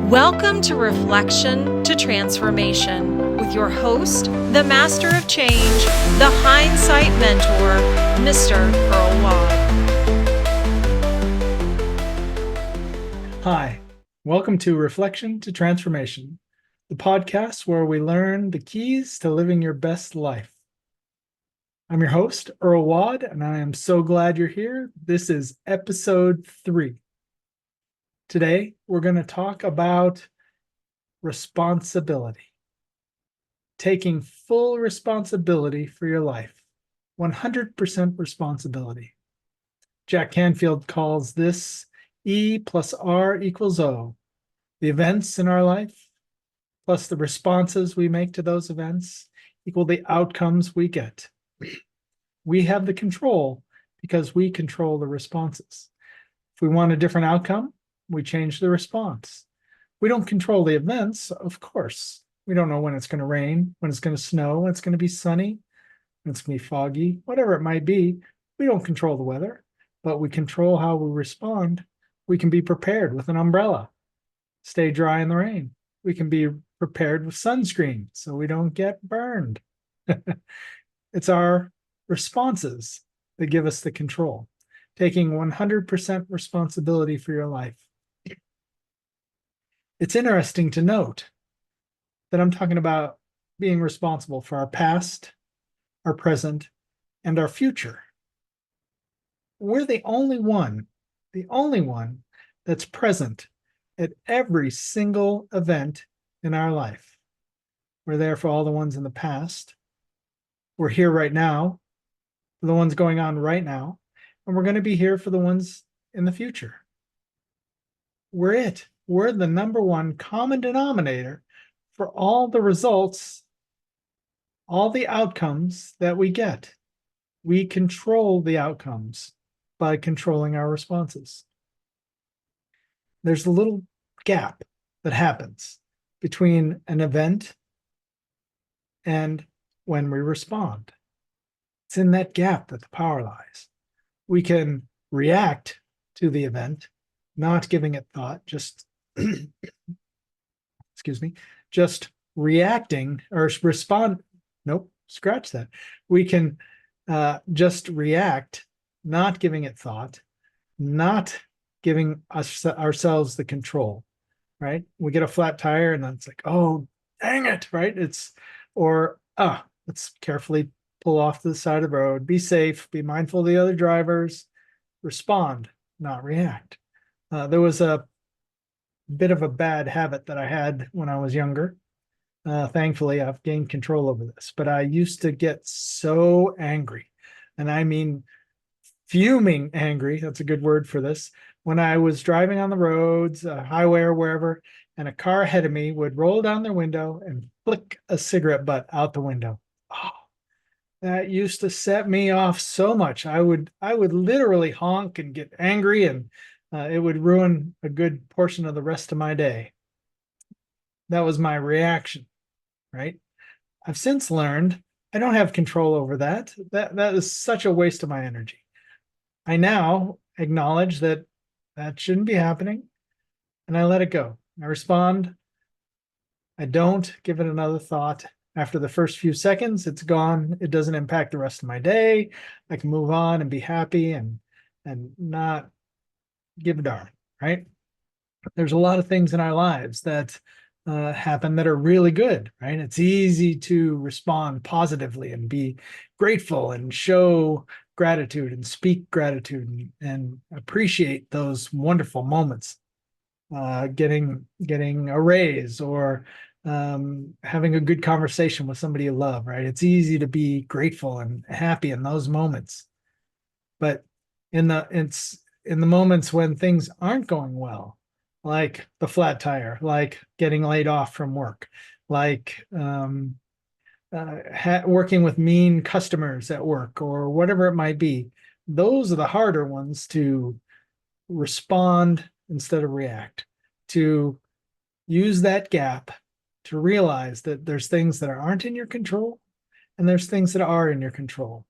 Welcome to Reflection to Transformation with your host, the Master of Change, the Hindsight Mentor, Mr. Earl Waud. Hi, welcome to Reflection to Transformation, the podcast where we learn the keys to living your best life. I'm your host, Earl Waud, and I am so glad you're here. This is episode 3. Today, we're going to talk about responsibility. Taking full responsibility for your life. 100% responsibility. Jack Canfield calls this E plus R equals O. The events in our life, plus the responses we make to those events, equal the outcomes we get. We have the control because we control the responses. If we want a different outcome, we change the response. We don't control the events, of course. We don't know when it's going to rain, when it's going to snow, when it's going to be sunny, when it's going to be foggy, whatever it might be. We don't control the weather, but we control how we respond. We can be prepared with an umbrella, stay dry in the rain. We can be prepared with sunscreen so we don't get burned. It's our responses that give us the control, taking 100% responsibility for your life. It's interesting to note that I'm talking about being responsible for our past, our present, and our future. We're the only one that's present at every single event in our life. We're there for all the ones in the past. We're here right now for the ones going on right now, and we're going to be here for the ones in the future. We're it. We're the number one common denominator for all the results, all the outcomes that we get. We control the outcomes by controlling our responses. There's a little gap that happens between an event and when we respond. It's in that gap that the power lies. We can react to the event, not giving it thought, just just reacting or respond. Nope, scratch that. We can just react, not giving it thought, not giving ourselves the control, right? We get a flat tire and then it's like, oh, dang it, right? Let's carefully pull off to the side of the road, be safe, be mindful of the other drivers, respond, not react. There was a bit of a bad habit that I had when I was younger. Thankfully, I've gained control over this, but I used to get so angry, and I mean fuming angry, that's a good word for this, when I was driving on the roads, a highway or wherever, and a car ahead of me would roll down their window and flick a cigarette butt out the window. Oh, that used to set me off so much. I would literally honk and get angry, and it would ruin a good portion of the rest of my day. That was my reaction, right? I've since learned I don't have control over that. That is such a waste of my energy. I now acknowledge that shouldn't be happening, and I let it go. I respond. I don't give it another thought. After the first few seconds, it's gone. It doesn't impact the rest of my day. I can move on and be happy and not give a darn, right? There's a lot of things in our lives that happen that are really good, right? It's easy to respond positively and be grateful and show gratitude and speak gratitude and appreciate those wonderful moments. Getting a raise or having a good conversation with somebody you love, right? It's easy to be grateful and happy in those moments. But in the moments when things aren't going well, like the flat tire, like getting laid off from work, like working with mean customers at work or whatever it might be, those are the harder ones to respond instead of react, to use that gap to realize that there's things that aren't in your control and there's things that are in your control,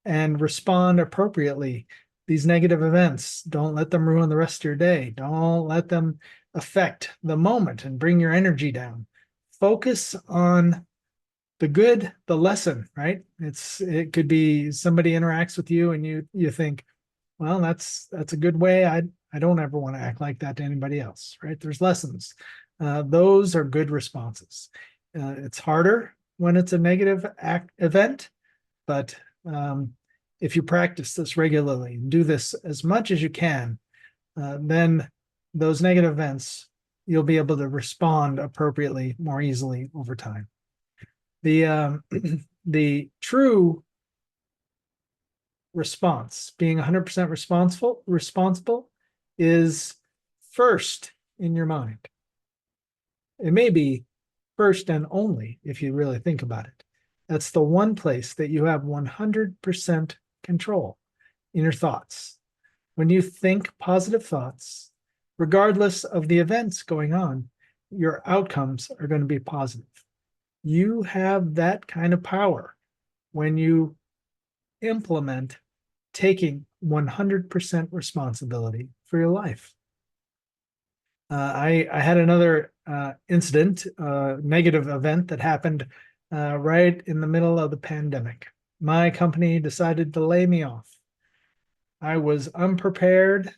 and respond appropriately these negative events, don't let them ruin the rest of your day. Don't let them affect the moment and bring your energy down. Focus on the good, the lesson, right? It could be somebody interacts with you and you think, well, that's a good way. I don't ever want to act like that to anybody else, right? There's lessons. Those are good responses. It's harder when it's a negative event, but if you practice this regularly and do this as much as you can, then those negative events, you'll be able to respond appropriately more easily over time. The the true response, being 100% responsible, is first in your mind. It may be first and only if you really think about it. That's the one place that you have 100% control, in your thoughts. When you think positive thoughts, regardless of the events going on, your outcomes are going to be positive. You have that kind of power when you implement taking 100% responsibility for your life. I had another incident, negative event that happened right in the middle of the pandemic. My company decided to lay me off. I was unprepared.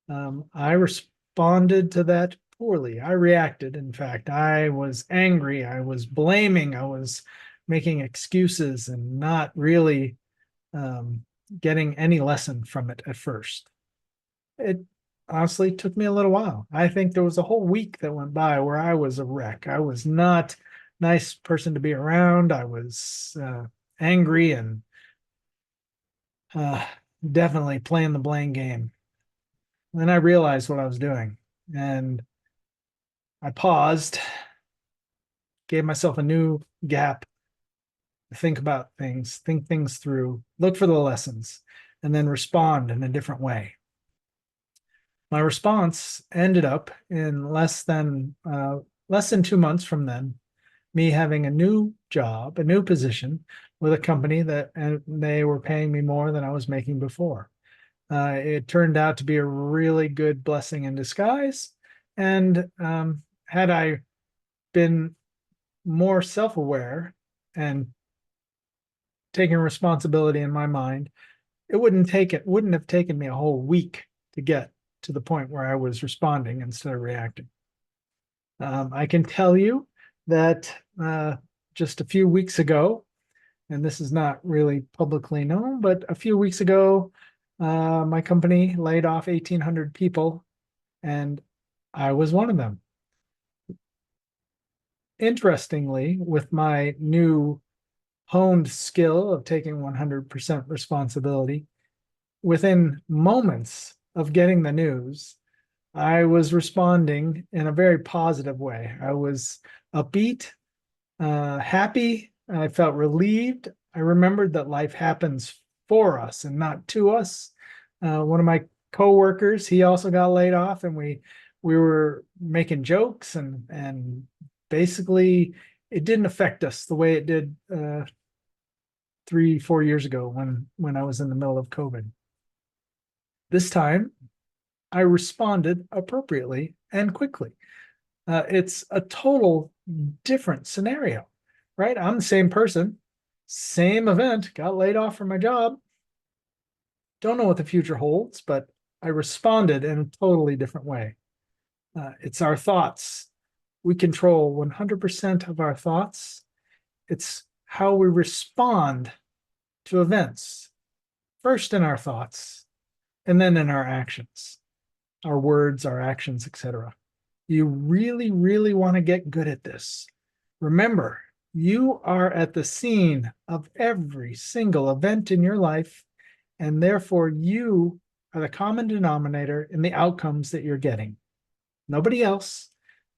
I responded to that poorly. I reacted. In fact, I was angry. I was blaming. I was making excuses and not really getting any lesson from it at first. It honestly took me a little while. I think there was a whole week that went by where I was a wreck. I was not a nice person to be around. I was angry and definitely playing the blame game. Then I realized what I was doing and I paused, gave myself a new gap to think about things, think things through, look for the lessons, and then respond in a different way. My response ended up in less than 2 months from then, me having a new job, a new position with a company that and they were paying me more than I was making before. It turned out to be a really good blessing in disguise. And had I been more self-aware and taking responsibility in my mind, it wouldn't have taken me a whole week to get to the point where I was responding instead of reacting. I can tell you that just a few weeks ago, and this is not really publicly known, but a few weeks ago, my company laid off 1,800 people, and I was one of them. Interestingly, with my new honed skill of taking 100% responsibility, within moments of getting the news, I was responding in a very positive way. I was upbeat, happy. I felt relieved. I remembered that life happens for us and not to us. One of my coworkers, he also got laid off, and we were making jokes and basically it didn't affect us the way it did 3-4 years ago when I was in the middle of COVID. This time, I responded appropriately and quickly. It's a total different scenario, right? I'm the same person, same event, got laid off from my job. Don't know what the future holds, but I responded in a totally different way. It's our thoughts. We control 100% of our thoughts. It's how we respond to events, first in our thoughts, and then in our actions, our words, our actions, etc. You really, really want to get good at this. Remember, you are at the scene of every single event in your life, and therefore you are the common denominator in the outcomes that you're getting. Nobody else.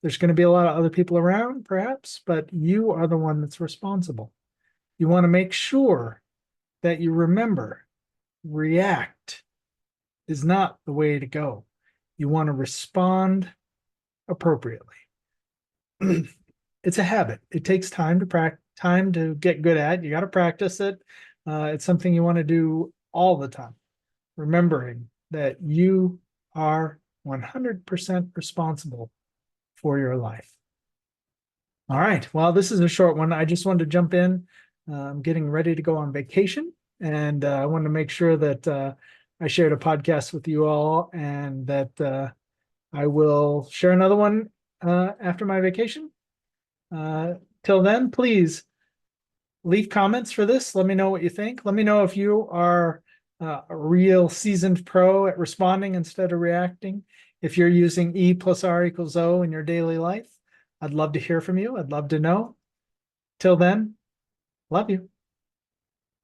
There's going to be a lot of other people around, perhaps, but you are the one that's responsible. You want to make sure that you remember, react is not the way to go. You want to respond appropriately. It's a habit. It takes time to get good at. You got to practice it. It's something you want to do all the time. remembering that you are 100% responsible for your life. All right. Well, this is a short one. I just wanted to jump in. I'm getting ready to go on vacation, and I wanted to make sure that I shared a podcast with you all, and that I will share another one after my vacation. Till then, please leave comments for this. Let me know what you think. Let me know if you are a real seasoned pro at responding instead of reacting. If you're using E plus R equals O in your daily life, I'd love to hear from you. I'd love to know. Till then, love you.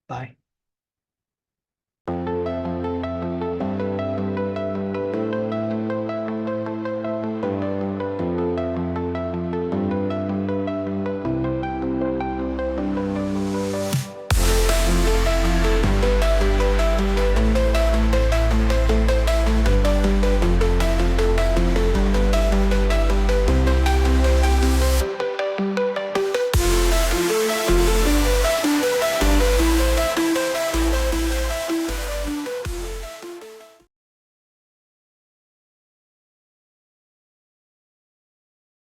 Bye.